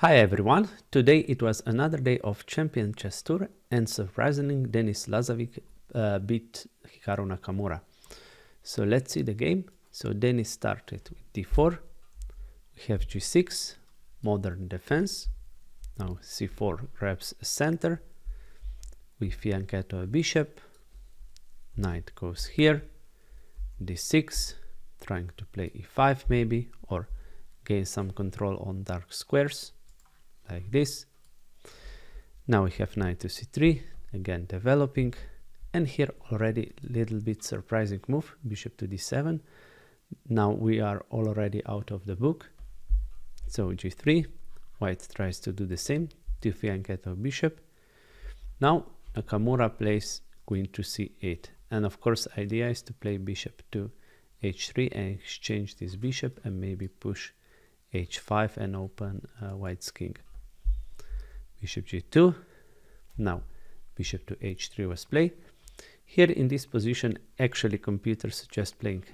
Hi everyone, today it was another day of Champion Chess Tour and surprisingly Denis Lazavik beat Hikaru Nakamura. So let's see the game. So Denis started with d4, we have g6, modern defense, now c4 grabs a center, we fianchetto a bishop, knight goes here, d6, trying to play e5 maybe, or gain some control on dark squares, like this. Now we have knight to c3, again developing, and here already little bit surprising move, bishop to d7. Now we are already out of the book. So g3, white tries to do the same, to fianchetto bishop. Now Nakamura plays queen to c8, and of course idea is to play bishop to h3 and exchange this bishop and maybe push h5 and open white's king. Bishop g2, now bishop to h3 was played. Here in this position actually computer suggests playing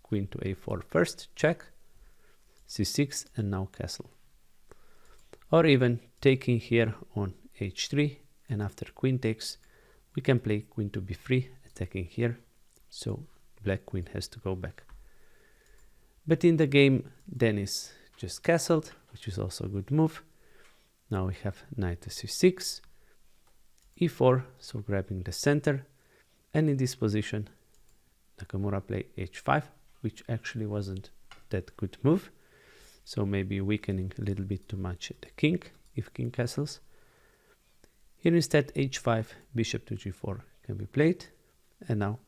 queen to a4 first, check, c6 and now castle. Or even taking here on h3 and after queen takes we can play queen to b3 attacking here, so black queen has to go back. But in the game Denis just castled, which is also a good move. Now we have knight to c6, e4, so grabbing the center, and in this position Nakamura played h5, which actually wasn't that good move, so maybe weakening a little bit too much the king if king castles. Here instead h5, bishop to g4 can be played, and now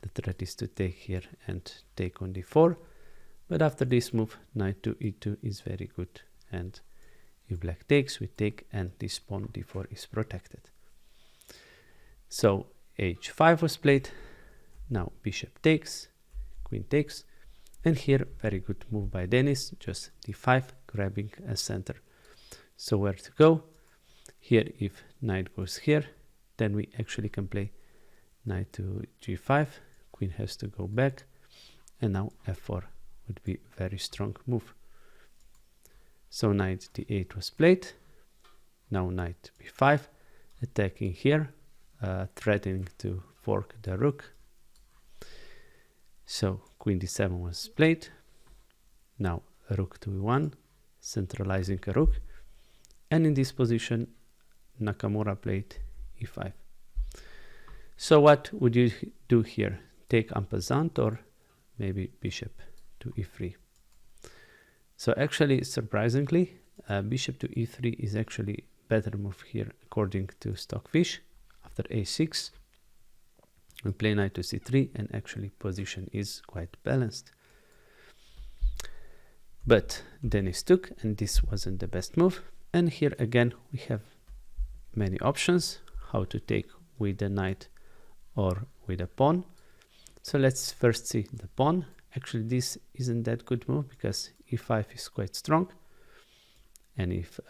the threat is to take here and take on d4, but after this move knight to e2 is very good, and if black takes we take and this pawn d4 is protected. So h5 was played, now bishop takes, queen takes, and here very good move by Denis, just d5 grabbing a center. So where to go? Here if knight goes here, then we actually can play knight to g5, queen has to go back, and now f4 would be very strong move. So knight d8 was played, now knight b5, attacking here, threatening to fork the rook. So queen d7 was played, now rook to e1, centralizing a rook, and in this position Nakamura played e5. So what would you do here? Take en passant or maybe bishop to e3? So actually surprisingly bishop to e3 is actually better move here according to Stockfish. After a6 we play knight to c3 and actually position is quite balanced. But Denis took and this wasn't the best move, and here again we have many options how to take with the knight or with a pawn. So let's first see the pawn. Actually this isn't that good move because e5 is quite strong, and if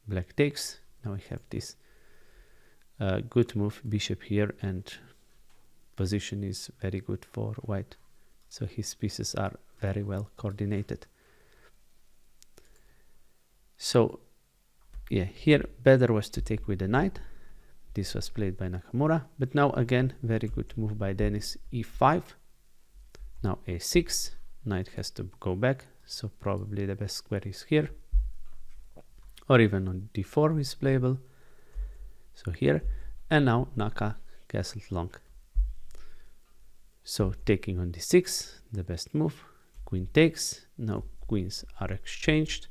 black takes, now we have this good move bishop here, and position is very good for white, so his pieces are very well coordinated. So yeah, here better was to take with the knight. This was played by Nakamura, but now again very good move by Denis, e5, now a6, knight has to go back, so probably the best square is here, or even on d4 is playable, so here, and now Naka castled long. So taking on d6, the best move, queen takes, now queens are exchanged,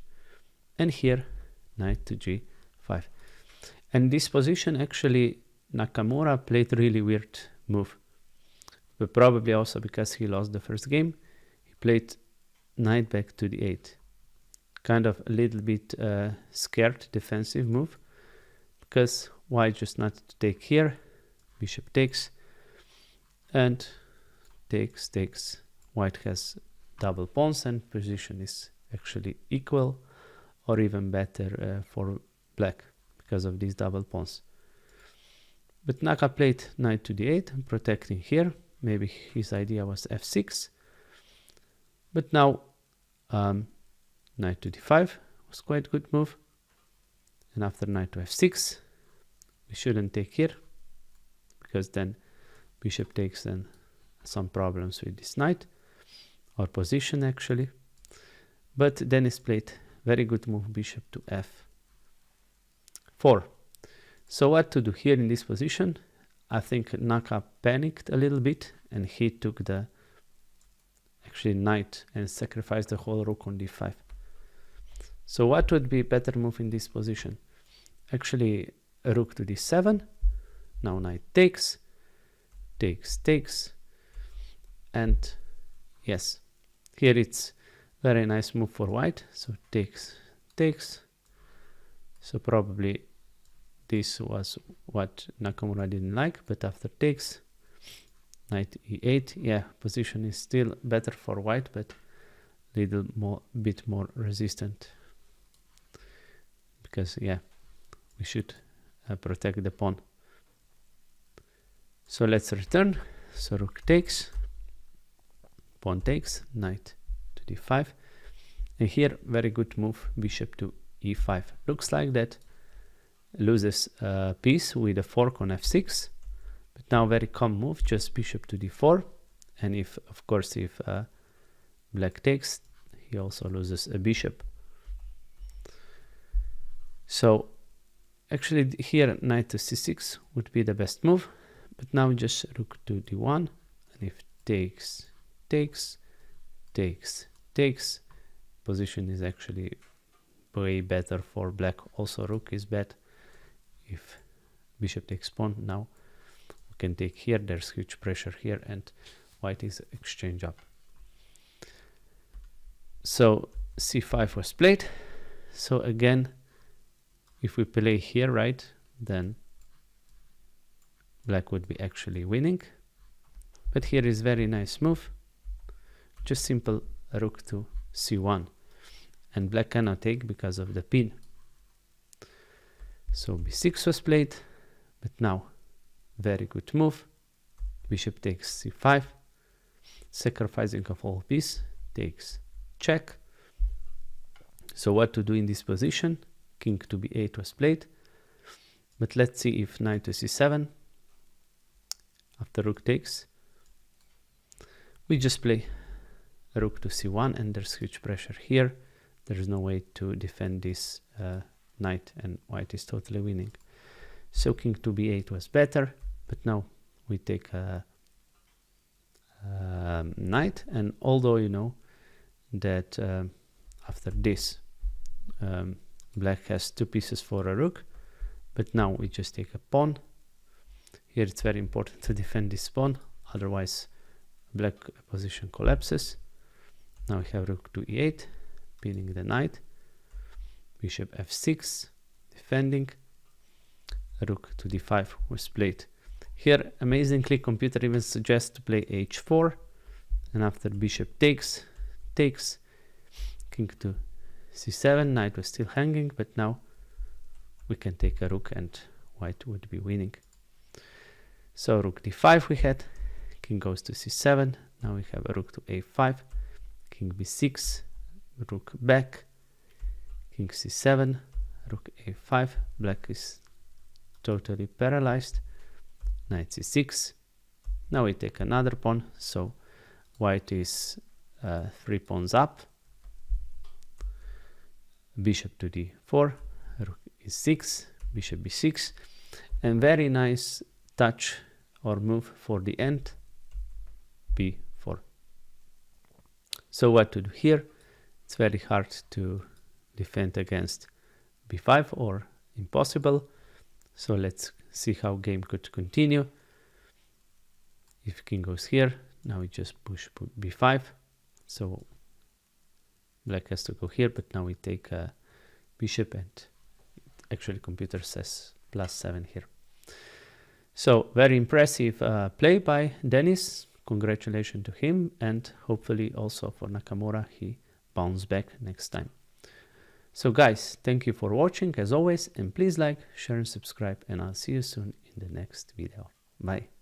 and here knight to g5. And this position actually Nakamura played really weird move, but probably also because he lost the first game. He played knight back to d8, kind of a little bit scared defensive move, because why just not to take here, bishop takes, and takes, white has double pawns and position is actually equal or even better for black because of these double pawns. But Naka played knight to d8, protecting here. Maybe his idea was f6, but now knight to d5 was quite good move. And after knight to f6, we shouldn't take here, because then bishop takes then some problems with this knight, or position actually. But Denis played very good move, bishop to f4. So what to do here in this position? I think Naka panicked a little bit and he took the actually knight and sacrificed the whole rook on d5. So what would be a better move in this position? Actually a rook to d7. Now knight takes, takes, and yes, here it's very nice move for white. So takes. So probably this was what Nakamura didn't like, but after takes, knight e8, yeah, position is still better for white, but bit more resistant, because yeah, we should protect the pawn. So let's return. So rook takes, pawn takes, knight to d5, and here very good move, bishop to e5. Looks like that loses a piece with a fork on f6, but now very calm move, just bishop to d4, and if of course if black takes, he also loses a bishop. So actually here knight to c6 would be the best move, but now just rook to d1, and if takes, position is actually way better for black. Also rook is bad. If bishop takes pawn, now we can take here, there's huge pressure here, and white is exchange up. So c5 was played. So again, if we play here, right, then black would be actually winning. But here is very nice move, just simple rook to c1, and black cannot take because of the pin. So b6 was played, but now very good move, bishop takes c5, sacrificing of all piece, takes check. So what to do in this position? King to b8 was played, but let's see if knight to c7 after rook takes. We just play rook to c1, and there's huge pressure here. There is no way to defend this knight, and white is totally winning. So king to b8 was better, but now we take a knight, and although you know that after this black has two pieces for a rook, but now we just take a pawn. Here it's very important to defend this pawn, otherwise black position collapses. Now we have rook to e8, pinning the knight, bishop f6, defending, rook to d5 was played. Here amazingly computer even suggests to play h4, and after bishop takes, king to c7, knight was still hanging, but now we can take a rook and white would be winning. So rook d5 we had, king goes to c7, now we have a rook to a5, king b6, rook back, king c7, rook a5, black is totally paralyzed, knight c6, now we take another pawn, so white is 3 pawns up, bishop to d4, rook e6, bishop b6, and very nice touch or move for the end, b4. So what to do here? It's very hard to defend against b5 or impossible. So let's see how game could continue. If king goes here, now we just push b5. So black has to go here, but now we take a bishop, and actually computer says +7 here. So very impressive play by Denis. Congratulations to him, and hopefully also for Nakamura, he bounce back next time. So guys, thank you for watching as always, and please like, share and subscribe, and I'll see you soon in the next video. Bye.